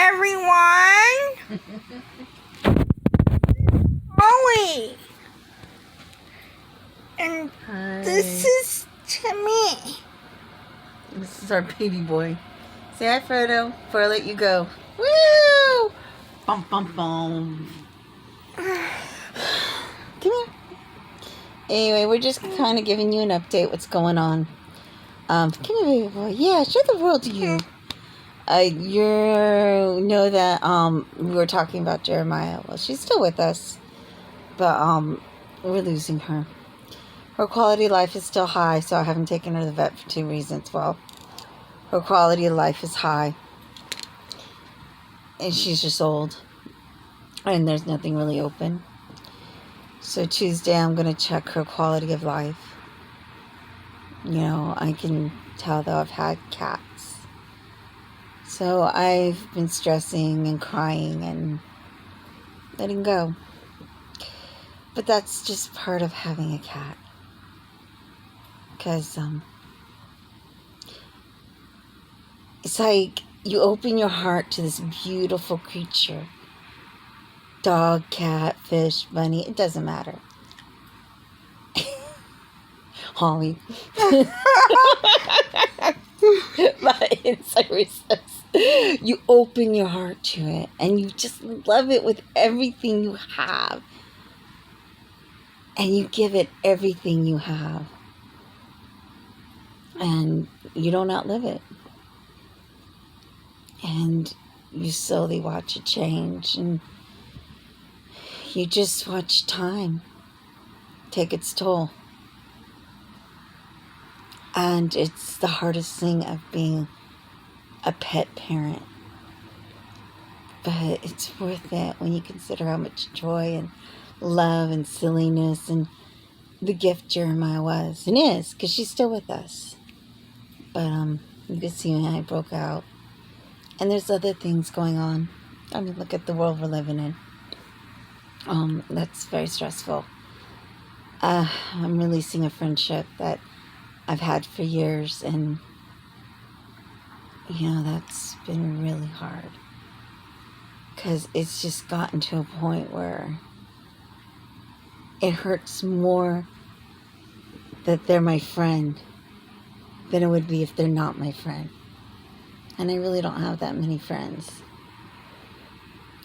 everyone. Ollie. And Hi. this is Timmy. This is our baby boy. Say hi, Frodo, before I let you go. Woo! Bum, bum, bum. Come here. Anyway, we're just kind of giving you an update what's going on. Come here, baby boy. Yeah, show the world to you. You know that we were talking about Jeremiah. Well, she's still with us, but we're losing her. Her quality of life is still high, so I haven't taken her to the vet for 2 reasons. Well, her quality of life is high, and she's just old, and there's nothing really open. So Tuesday, I'm going to check her quality of life. You know, I can tell, though, I've had cats. So I've been stressing and crying and letting go. But that's just part of having a cat. Because it's like you open your heart to this beautiful creature. Dog, cat, fish, bunny, it doesn't matter. Holly. But in seriousness, you open your heart to it and you just love it with everything you have. And you give it everything you have. And you don't outlive it. And you slowly watch it change. And you just watch time take its toll. And it's the hardest thing of being a pet parent. But it's worth it when you consider how much joy and love and silliness and the gift Jeremiah was and is, because she's still with us. But you can see when I broke out. And there's other things going on. I mean, look at the world we're living in. That's very stressful. I'm releasing a friendship that I've had for years, and you know, that's been really hard. Because it's just gotten to a point where it hurts more that they're my friend than it would be if they're not my friend. And I really don't have that many friends.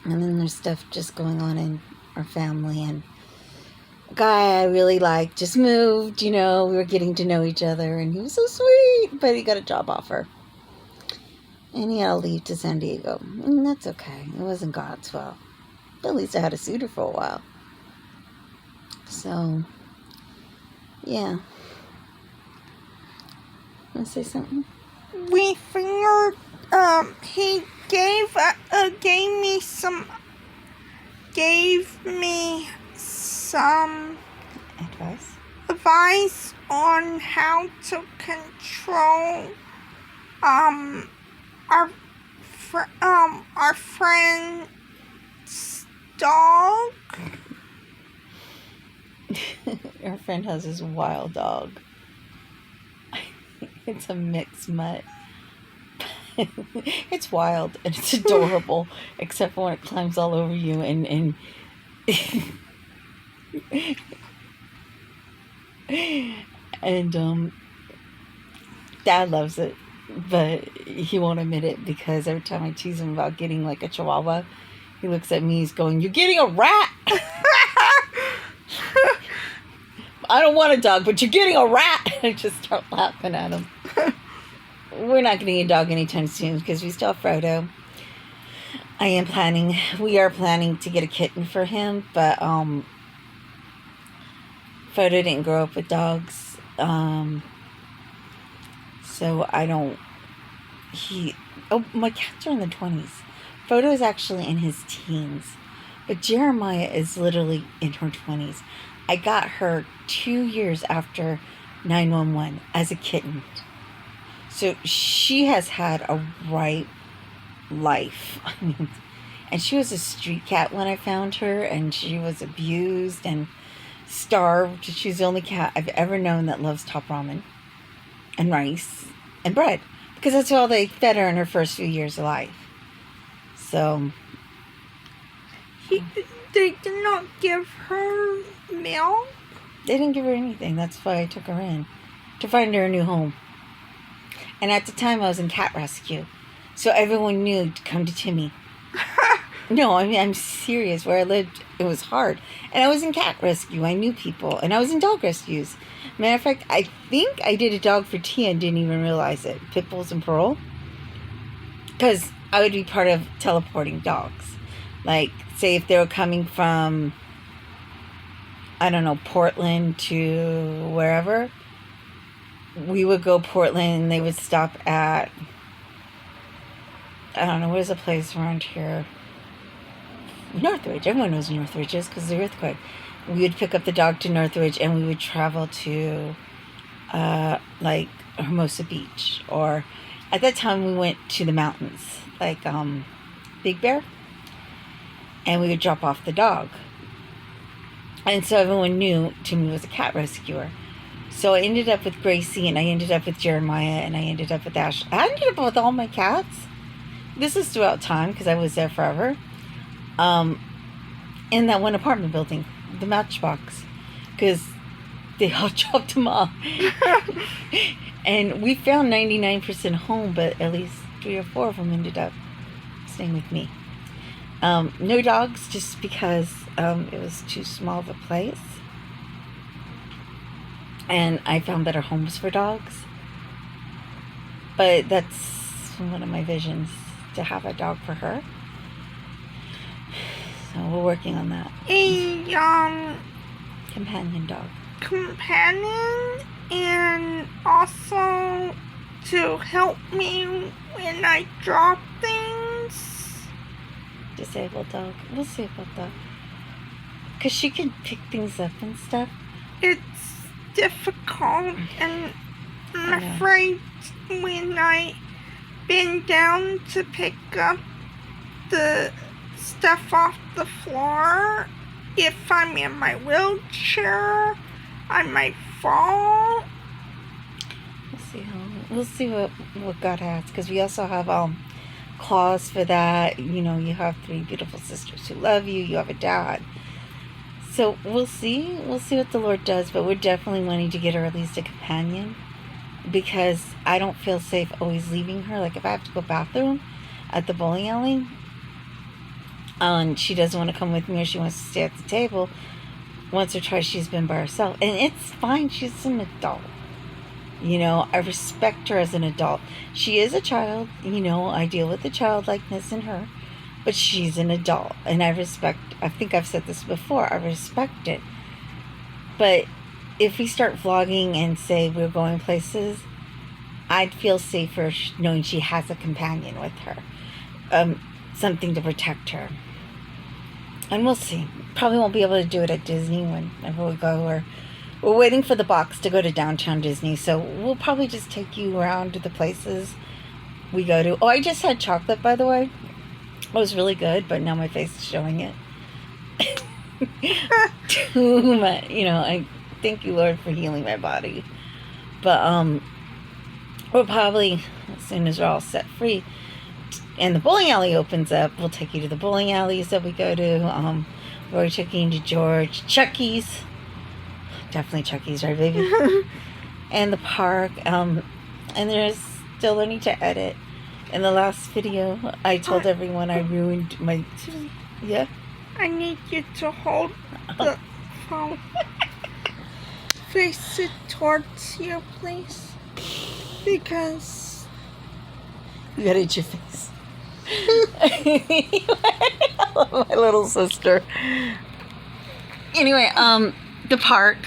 And then there's stuff just going on in our family. And a guy I really liked just moved, you know, we were getting to know each other. And he was so sweet, but he got a job offer. And he had to leave to San Diego. And that's okay. It wasn't God's fault. But at least I had a suitor for a while. So, yeah. Want to say something? Wefingered, he gave me some advice on how to control our friend's dog. Our friend has this wild dog. It's a mixed mutt. It's wild and it's adorable, except for when it climbs all over you and and Dad loves it, but he won't admit it because every time I tease him about getting like a chihuahua, he looks at me, he's going, "You're getting a rat." I don't want a dog, but you're getting a rat. I just start laughing at him. We're not getting a dog anytime soon because we still have Frodo. We are planning to get a kitten for him, but Frodo didn't grow up with dogs. So my cats are in the 20s. Frodo is actually in his teens, but Jeremiah is literally in her 20s. I got her 2 years after 911 as a kitten. So she has had a right life. I mean, and she was a street cat when I found her, and she was abused and starved. She's the only cat I've ever known that loves top ramen and rice and bread, because that's all they fed her in her first few years of life. So They did not give her milk. they didn't give her anything. That's why I took her in, to find her a new home. And at the time, I was in cat rescue. So everyone knew to come to Timmy. No, I mean, I'm serious. Where I lived, it was hard. And I was in cat rescue. I knew people. And I was in dog rescues. Matter of fact, I think I did a dog for Tia and didn't even realize it. Pit bulls and parole. Because I would be part of teleporting dogs. Like, say if they were coming from, I don't know, Portland to wherever. We would go Portland and they would stop at, I don't know, where's a place around here? Northridge. Everyone knows Northridge is because of the earthquake. We would pick up the dog to Northridge and we would travel to like Hermosa Beach, or at that time we went to the mountains, like Big Bear, and we would drop off the dog. And so everyone knew Timmy was a cat rescuer. So I ended up with Gracie, and I ended up with Jeremiah, and I ended up with Ash. I ended up with all my cats. This is throughout time because I was there forever. In that one apartment building, the Matchbox, because they all dropped them off. And we found 99% home, but at least 3 or 4 of them ended up staying with me. No dogs, just because it was too small of a place. And I found better homes for dogs. But that's one of my visions, to have a dog for her. So we're working on that. A Companion dog. companion, and also to help me when I drop things. Disabled dog. We'll see about that. Because she can pick things up and stuff. It's difficult, and I'm I know. afraid when I bend down to pick up the stuff off the floor, if I'm in my wheelchair, I might fall. We'll see what God has, because we also have claws for that. You know, you have 3 beautiful sisters who love you. You have a dad. So we'll see what the Lord does, but we're definitely wanting to get her at least a companion, because I don't feel safe always leaving her. Like if I have to go bathroom at the bowling alley and she doesn't want to come with me, or she wants to stay at the table, once or twice she's been by herself, and it's fine. She's an adult. You know, I respect her as an adult. She is a child. You know, I deal with the childlikeness in her, but she's an adult, and I think I've said this before, I respect it. But if we start vlogging and say we're going places, I'd feel safer knowing she has a companion with her, something to protect her. And we'll see. Probably won't be able to do it at Disney whenever we go, we're waiting for the box to go to downtown Disney, so we'll probably just take you around to the places we go to. Oh, I just had chocolate, by the way. It was really good, but now my face is showing it. Too much. You know, I thank you, Lord, for healing my body. But we'll probably, as soon as we're all set free and the bowling alley opens up, we'll take you to the bowling alleys that we go to. We're taking you to George, Chucky's. Definitely Chucky's, right, baby? And the park. And there's still learning to edit. In the last video, I told everyone I ruined my... Yeah? I need you to hold the phone. Face it towards you, please. Because... You gotta eat your face. I love my little sister. Anyway, the park,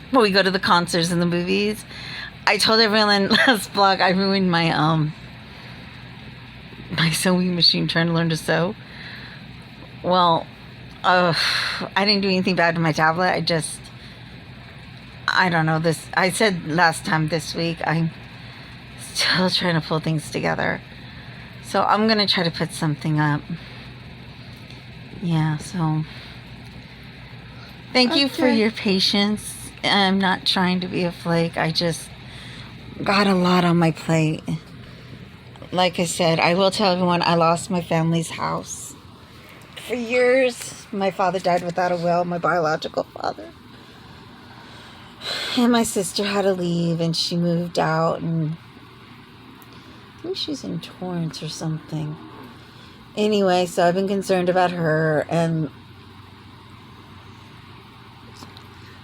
where we go to the concerts and the movies. I told everyone last vlog I ruined my my sewing machine trying to learn to sew. Well, I didn't do anything bad to my tablet. I don't know this. I said last time this week, I'm still trying to pull things together. So I'm going to try to put something up. Yeah, so thank you for your patience. I'm not trying to be a flake. I just got a lot on my plate. like I said, I will tell everyone I lost my family's house. For years, my father died without a will, my biological father. And my sister had to leave, and she moved out, and I think she's in Torrance or something. Anyway, so I've been concerned about her and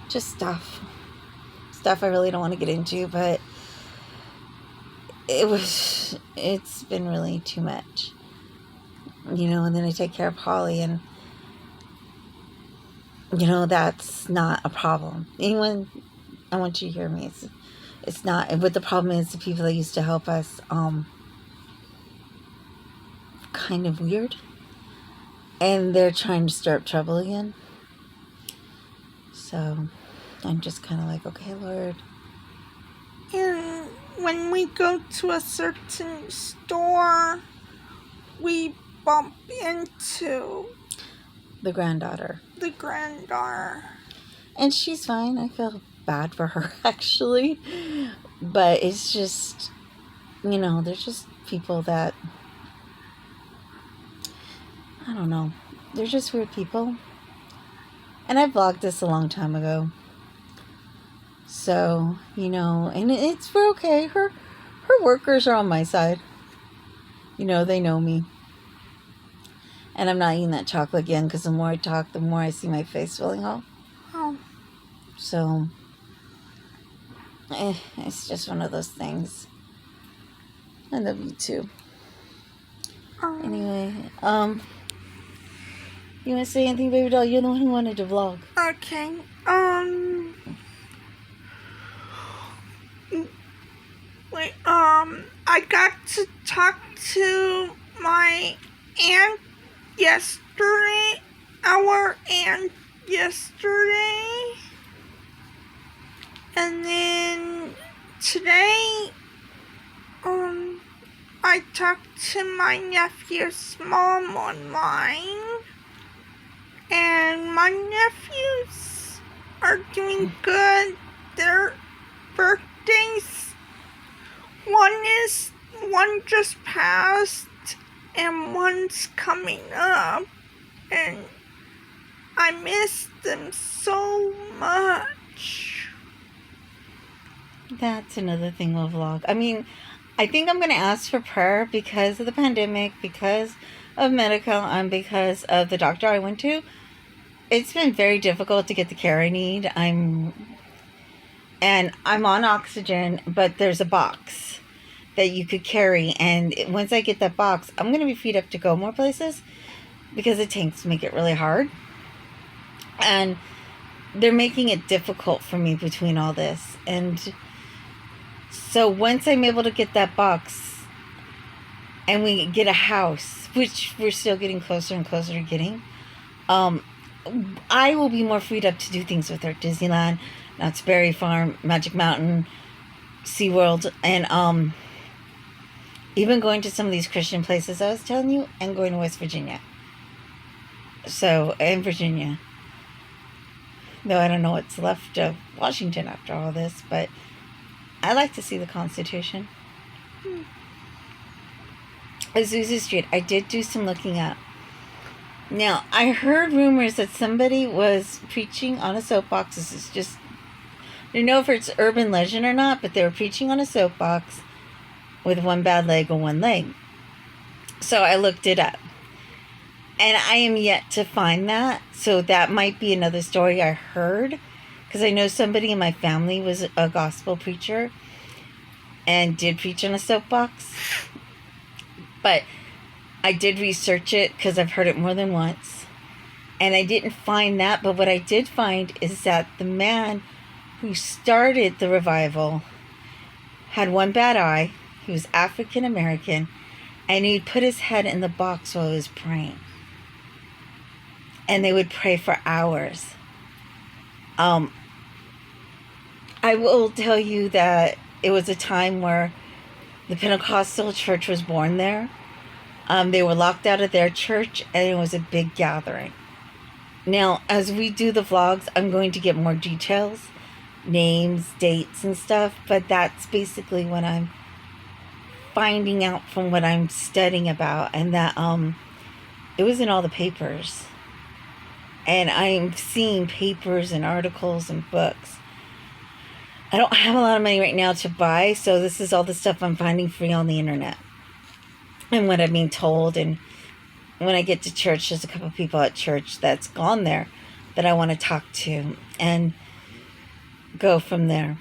just stuff I really don't want to get into, but it's been really too much, you know. And then I take care of Holly, and you know, that's not a problem. Anyone, I want you to hear me, it's not. But the problem is the people that used to help us kind of weird, and they're trying to stir up trouble again. So I'm just kind of like, okay, Lord. And when we go to a certain store, we bump into The granddaughter. And she's fine. I feel bad for her, actually. But it's just, you know, there's just people that, I don't know. They're just weird people. And I vlogged this a long time ago. So, you know, and we're okay. Her workers are on my side. You know, they know me. And I'm not eating that chocolate again, because the more I talk, the more I see my face filling up. Oh. So, it's just one of those things. I love you too. Anyway, you want to say anything, baby doll? You're the one who wanted to vlog. Okay. Wait, I got to talk to my aunt yesterday. Our aunt yesterday. And then today, I talked to my nephew's mom online. And my nephews are doing good. Their birthdays, one just passed and one's coming up, and I miss them so much. That's another thing we'll vlog. I mean, I think I'm going to ask for prayer because of the pandemic, because of medical, and because of the doctor I went to. It's been very difficult to get the care I need. I'm on oxygen, but there's a box that you could carry. And once I get that box, I'm going to be freed up to go more places, because the tanks make it really hard. And they're making it difficult for me between all this. And so once I'm able to get that box and we get a house, which we're still getting closer and closer to getting, I will be more freed up to do things with her. Disneyland, Knott's Berry Farm, Magic Mountain, SeaWorld, and even going to some of these Christian places I was telling you, and going to West Virginia. So, and Virginia. Though I don't know what's left of Washington after all this, but I like to see the Constitution. Azusa Street, I did do some looking up. Now, I heard rumors that somebody was preaching on a soapbox. This is just, I don't know if it's urban legend or not, but they were preaching on a soapbox with one bad leg or one leg. So I looked it up. And I am yet to find that. So that might be another story I heard. Because I know somebody in my family was a gospel preacher and did preach on a soapbox. But I did research it because I've heard it more than once. And I didn't find that. But what I did find is that the man who started the revival had one bad eye. He was African American. And he'd put his head in the box while he was praying. And they would pray for hours. I will tell you that it was a time where the Pentecostal church was born there. They were locked out of their church, and it was a big gathering. Now, as we do the vlogs, I'm going to get more details, names, dates, and stuff, but that's basically what I'm finding out from what I'm studying about, and that it was in all the papers. And I'm seeing papers and articles and books. I don't have a lot of money right now to buy, so this is all the stuff I'm finding free on the internet. And what I'm being told. And when I get to church, there's a couple of people at church that's gone there that I want to talk to and go from there.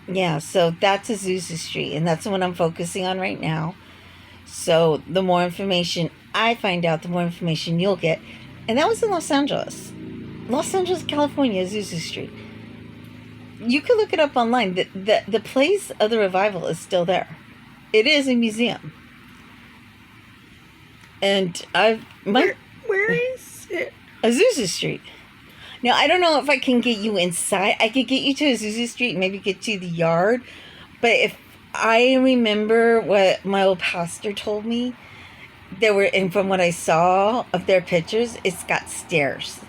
Yeah, so that's Azusa Street, and that's the one I'm focusing on right now. So the more information I find out, the more information you'll get. And that was in Los Angeles. Los Angeles, California, Azusa Street. You can look it up online. The place of the revival is still there. It is a museum. And where is it? Azusa Street. Now, I don't know if I can get you inside. I could get you to Azusa Street and maybe get to the yard. But if I remember what my old pastor told me, and from what I saw of their pictures, it's got stairs.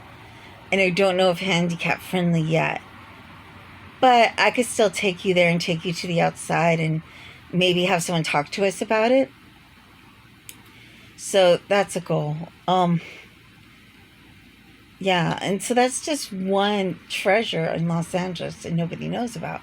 And I don't know if handicap friendly yet. But I could still take you there and take you to the outside and maybe have someone talk to us about it. So that's a goal. Yeah, and so that's just one treasure in Los Angeles that nobody knows about.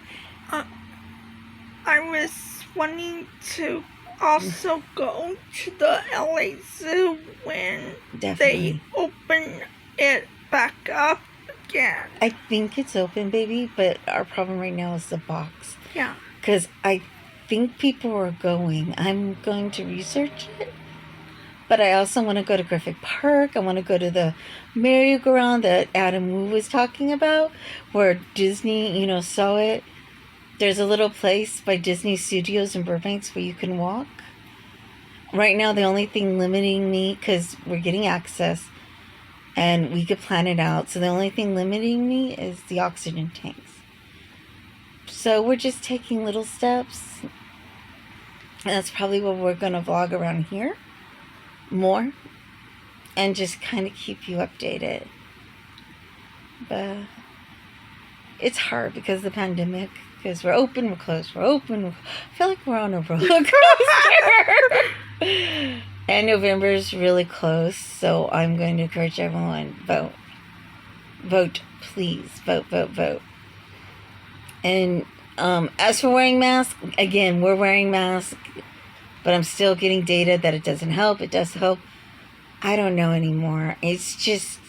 I was wanting to also go to the LA Zoo when Definitely. they open it back up again. I think it's open, baby, but our problem right now is the box. Yeah. Because I think people are going. I'm going to research it. But I also want to go to Griffith Park. I want to go to the merry-go-round that Adam Wu was talking about, where Disney, saw it. There's a little place by Disney Studios in Burbank where you can walk. Right now, the only thing limiting me, because we're getting access, and we could plan it out. So the only thing limiting me is the oxygen tanks. So we're just taking little steps. And that's probably what we're going to vlog around here more. And just kind of keep you updated. But it's hard because of the pandemic. Because we're open, we're closed, we're open. I feel like we're on a roller coaster. And November is really close, so I'm going to encourage everyone, vote. Vote, please. Vote, vote, vote. And as for wearing masks, again, we're wearing masks, but I'm still getting data that it doesn't help. It does help. I don't know anymore. It's just,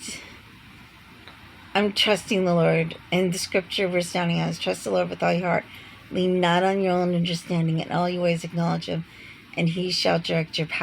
I'm trusting the Lord. And the scripture we're standing on is, trust the Lord with all your heart. Lean not on your own understanding. In all your ways acknowledge him, and he shall direct your path.